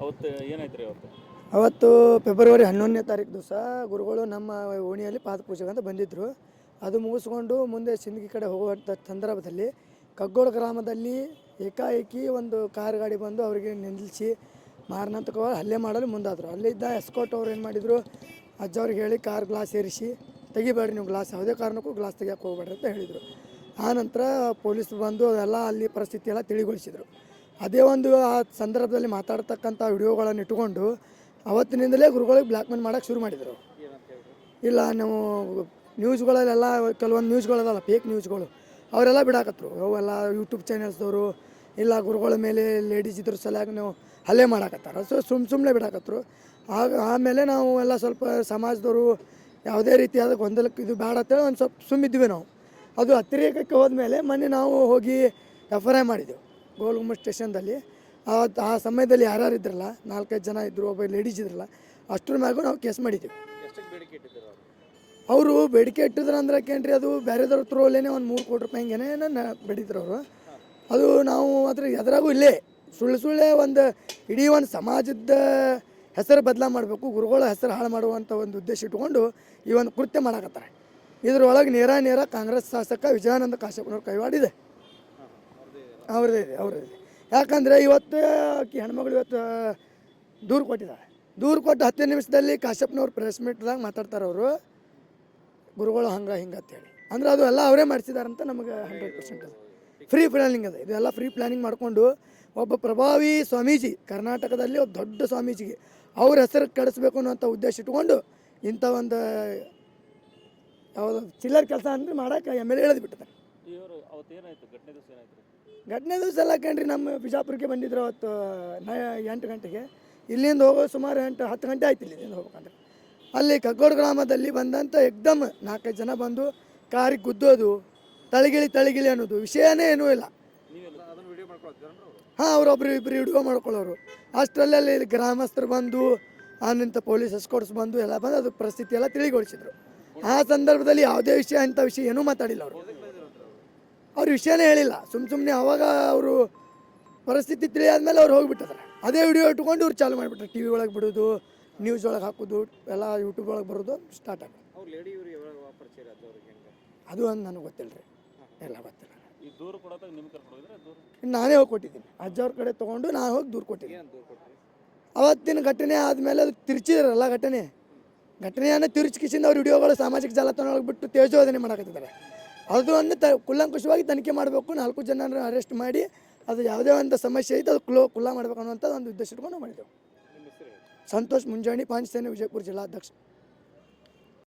ಅವತ್ತು ಏನಾಯ್ತು ರೀ ಅವತ್ತು? ಅವತ್ತು ಫೆಬ್ರವರಿ 11ನೇ ತಾರೀಕು ದಿವಸ ಗುರುಗಳು ನಮ್ಮ ಓಣಿಯಲ್ಲಿ ಪಾದಪೂಜೆಗೆ ಅಂತ ಬಂದಿದ್ದರು. ಅದು ಮುಗಿಸ್ಕೊಂಡು ಮುಂದೆ ಸಿಂದಗಿ ಕಡೆ ಹೋಗುವಂಥ ಸಂದರ್ಭದಲ್ಲಿ ಕಗ್ಗೋಳ ಗ್ರಾಮದಲ್ಲಿ ಏಕಾಏಕಿ ಒಂದು ಕಾರ್ ಗಾಡಿ ಬಂದು ಅವರಿಗೆ ನಿಲ್ಲಿಸಿ ಮಾರಣಾಂತಿಕವಾಗಿ ಹಲ್ಲೆ ಮಾಡಲು ಮುಂದಾದರು. ಅಲ್ಲಿದ್ದ ಎಸ್ಕೋಟ್ ಅವ್ರು ಏನು ಮಾಡಿದರು, ಅಜ್ಜವ್ರಿಗೆ ಹೇಳಿ ಕಾರ್ ಗ್ಲಾಸ್ ಏರಿಸಿ ತೆಗಿಬೇಡ್ರಿ, ನೀವು ಗ್ಲಾಸ್ ಯಾವುದೇ ಕಾರಣಕ್ಕೂ ಗ್ಲಾಸ್ ತೆಗಿಯೋಕೆ ಹೋಗ್ಬೇಡ್ರಿ ಅಂತ ಹೇಳಿದರು. ಆನಂತರ ಪೊಲೀಸ್ ಬಂದು ಅದೆಲ್ಲ ಅಲ್ಲಿ ಪರಿಸ್ಥಿತಿ ಎಲ್ಲ ತಿಳಿಗೊಳಿಸಿದರು. ಅದೇ ಒಂದು ಆ ಸಂದರ್ಭದಲ್ಲಿ ಮಾತಾಡ್ತಕ್ಕಂಥ ವಿಡಿಯೋಗಳನ್ನು ಇಟ್ಕೊಂಡು ಅವತ್ತಿನಿಂದಲೇ ಗುರುಗಳಿಗೆ ಬ್ಲ್ಯಾಕ್ ಮೇಲ್ ಮಾಡೋಕ್ಕೆ ಶುರು ಮಾಡಿದರು. ಇಲ್ಲ ನಾವು ನ್ಯೂಸ್ಗಳಲ್ಲೆಲ್ಲ ಕೆಲವೊಂದು ನ್ಯೂಸ್ಗಳದಲ್ಲ ಫೇಕ್ ನ್ಯೂಸ್ಗಳು ಅವರೆಲ್ಲ ಬಿಡಾಕತ್ರು. ಅವೆಲ್ಲ ಯೂಟ್ಯೂಬ್ ಚಾನೆಲ್ಸ್ದವರು ಇಲ್ಲ ಗುರುಗಳ ಮೇಲೆ ಲೇಡೀಸ್ ಇದ್ರ ಸಲುವಾಗಿ ನಾವು ಹಲ್ಲೆ ಮಾಡಾಕತ್ತಾರ. ಸೊ ಸುಮ್ಮನೆ ಬಿಡಾಕತ್ರು. ಆಮೇಲೆ ನಾವು ಎಲ್ಲ ಸ್ವಲ್ಪ ಸಮಾಜದವರು ಯಾವುದೇ ರೀತಿಯಾದ ಗೊಂದಲಕ್ಕೆ ಇದು ಬೇಡ ಅಂತೇಳಿ ಒಂದು ಸ್ವಲ್ಪ ಸುಮ್ಮಿದ್ವಿ ನಾವು. ಅದು ಅತಿರೇಕಕ್ಕೆ ಹೋದ್ಮೇಲೆ ಮೊನ್ನೆ ನಾವು ಹೋಗಿ FRI ಮಾಡಿದ್ದೆವು ಗೋಲ್ಗುಮ್ಮಟ್ ಸ್ಟೇಷನ್ದಲ್ಲಿ. ಆ ಸಮಯದಲ್ಲಿ ಯಾರ್ಯಾರು ಇದ್ರಲ್ಲ, 4-5 ಜನ ಇದ್ದರು, ಒಬ್ಬ ಲೇಡೀಸ್ ಇದ್ರಲ್ಲ, ಅಷ್ಟ್ರ ಮ್ಯಾಗೂ ನಾವು ಕೇಸ್ ಮಾಡಿದ್ದೀವಿ. ಅವರು ಬೇಡಿಕೆ ಇಟ್ಟಿದ್ರು ಅಂದ್ರೆ ಕೇಳ್ರಿ, ಅದು ಬೇರೆದವ್ರ ಥ್ರೋಲೇನೆ ಒಂದು 3 ಕೋಟಿ ರೂಪಾಯಿ ಹಿಂಗೇನೆ ಬೇಡಿದ್ರು ಅವರು. ಅದು ನಾವು ಅದ್ರ ಎದುರಾಗೂ ಇಲ್ಲೇ ಸುಳ್ಳೆ ಒಂದು ಇಡೀ ಒಂದು ಸಮಾಜದ ಹೆಸರು ಬದಲಾ ಮಾಡಬೇಕು, ಗುರುಗಳ ಹೆಸರು ಹಾಳು ಮಾಡುವಂಥ ಒಂದು ಉದ್ದೇಶ ಇಟ್ಕೊಂಡು ಈ ಒಂದು ಕೃತ್ಯ ಮಾಡಾಕತ್ತಾರೆ. ಇದರೊಳಗೆ ನೇರ ಕಾಂಗ್ರೆಸ್ ಶಾಸಕ ವಿಜಯಾನಂದ ಕಾಶ್ಯಪ್ನವ್ರ ಕೈವಾಡಿದೆ, ಅವ್ರದ್ದೇ ಇದೆ. ಯಾಕಂದರೆ ಇವತ್ತು ಹೆಣ್ಮಗಳು ಇವತ್ತು ದೂರು ಕೊಟ್ಟಿದ್ದಾರೆ. ದೂರು ಕೊಟ್ಟು 10 ನಿಮಿಷದಲ್ಲಿ ಕಾಶ್ಯಪ್ನವ್ರು ಪ್ರೆಸ್ ಮೀಟ್ದಾಗ ಮಾತಾಡ್ತಾರೆ ಅವರು, ಗುರುಗಳು ಹಂಗೆ ಹಿಂಗೆ ಅಂತೇಳಿ. ಅಂದರೆ ಅದು ಎಲ್ಲ ಅವರೇ ಮಾಡಿಸಿದಾರಂತ ನಮಗೆ 100% ಅದು ಫ್ರೀ ಪ್ಲ್ಯಾನಿಂಗ್ ಅದ. ಇದೆಲ್ಲ ಫ್ರೀ ಪ್ಲ್ಯಾನಿಂಗ್ ಮಾಡಿಕೊಂಡು ಒಬ್ಬ ಪ್ರಭಾವಿ ಸ್ವಾಮೀಜಿ, ಕರ್ನಾಟಕದಲ್ಲಿ ಒಬ್ಬ ದೊಡ್ಡ ಸ್ವಾಮೀಜಿಗೆ ಅವ್ರ ಹೆಸರು ಕೆಡಿಸ್ಬೇಕು ಅನ್ನೋಂಥ ಉದ್ದೇಶ ಇಟ್ಕೊಂಡು ಇಂಥ ಒಂದು ಯಾವುದು ಚಿಲ್ಲರ್ ಕೆಲಸ ಅಂದರೆ ಮಾಡೋಕೆ MLA ಹೇಳಿದ್ಬಿಟ್ಟಿದ್ದಾರೆ. ಘಟನೆ ದಿವಸ ಎಲ್ಲ ಕೇಳ್ರಿ, ನಮ್ಮ ಬಿಜಾಪುರಕ್ಕೆ ಬಂದಿದ್ರು ಅವತ್ತು 8 ಗಂಟೆಗೆ. ಇಲ್ಲಿಂದ ಹೋಗೋ ಸುಮಾರು 10 ಗಂಟೆ ಆಯ್ತು ಇಲ್ಲಿಂದ ಹೋಗ್ಬೇಕಂದ್ರೆ. ಅಲ್ಲಿ ಕಗ್ಗೋಡ ಗ್ರಾಮದಲ್ಲಿ ಬಂದಂಥ ಎಕ್ದಮ್ 4-5 ಜನ ಬಂದು ಕಾರಿಗೆ ಗುದ್ದೋದು, ತಳಿಗಿಳಿ ಅನ್ನೋದು ವಿಷಯನೇ ಏನೂ ಇಲ್ಲ. ಹಾಂ, ಅವರೊಬ್ರು ಇಬ್ಬರು ವಿಡಿಯೋ ಮಾಡ್ಕೊಳ್ಳೋರು. ಅಷ್ಟರಲ್ಲಿ ಇಲ್ಲಿ ಗ್ರಾಮಸ್ಥರು ಬಂದು ಆನಂತ ಪೊಲೀಸ್ ಎಸ್ಕೋರ್ಟ್ಸ್ ಬಂದು ಎಲ್ಲ ಬಂದು ಅದು ಪರಿಸ್ಥಿತಿ ಎಲ್ಲ ತಿಳಿಗೊಳಿಸಿದ್ರು. ಆ ಸಂದರ್ಭದಲ್ಲಿ ಯಾವುದೇ ವಿಷಯ ಇಂಥ ವಿಷಯ ಏನೂ ಮಾತಾಡಿಲ್ಲ ಅವರು. ಅವ್ರ ವಿಷಯನೇ ಹೇಳಿಲ್ಲ. ಸುಮ್ಮನೆ ಅವಾಗ ಅವರು ಪರಿಸ್ಥಿತಿ ತಿಳಿಯಾದ್ಮೇಲೆ ಅವ್ರು ಹೋಗಿಬಿಟ್ಟಿದ್ದಾರೆ. ಅದೇ ವಿಡಿಯೋ ಇಟ್ಕೊಂಡು ಇವ್ರು ಚಾಲು ಮಾಡಿಬಿಟ್ರೆ TV ಒಳಗೆ ಬಿಡೋದು, ನ್ಯೂಸ್ ಒಳಗೆ ಹಾಕೋದು, ಎಲ್ಲ ಯೂಟ್ಯೂಬ್ ಒಳಗೆ ಬರೋದು ಸ್ಟಾರ್ಟ್ ಆಗೋದು. ಅದು ಒಂದು ನನಗೆ ಗೊತ್ತಿಲ್ಲ ರೀ, ಎಲ್ಲ ಗೊತ್ತಿಲ್ಲ. ನಾನೇ ಹೋಗಿ ಕೊಟ್ಟಿದ್ದೀನಿ, ಅಜ್ಜವ್ರ ಕಡೆ ತೊಗೊಂಡು ನಾನು ಹೋಗಿ ದೂರು ಕೊಟ್ಟಿದ್ದೀನಿ. ಅವತ್ತಿನ ಘಟನೆ ಆದಮೇಲೆ ಅದು ತಿರ್ಚಿದ್ರಲ್ಲ ಘಟನೆಯನ್ನು ತಿರುಚಿಕಿಸಿಂದ ಅವ್ರ ವಿಡಿಯೋಗಳು ಸಾಮಾಜಿಕ ಜಾಲತಾಣೊಳಗೆ ಬಿಟ್ಟು ತೇಜೋವಧನೆ ಮಾಡಕತ್ತಿದ್ದಾರೆ. ಅದನ್ನು ಕುಲ್ಲಂಕುಷವಾಗಿ ತನಿಖೆ ಮಾಡಬೇಕು, 4 ಜನರನ್ನು ಅರೆಸ್ಟ್ ಮಾಡಿ ಅದು ಯಾವುದೇ ಒಂದು ಸಮಸ್ಯೆ ಐತೆ ಅದು ಕುಲ್ಲ ಮಾಡಬೇಕು ಅನ್ನೋಂಥದ್ದು ಒಂದು ಉದ್ದೇಶ ಇಟ್ಕೊಂಡು ಮಾಡಿದ್ದೆವು. ಸಂತೋಷ್ ಮುಂಜಾನೆ, ಪಾಂಚ್ ಸೇನೆ, ವಿಜಯಪುರ ಜಿಲ್ಲಾಧ್ಯಕ್ಷ.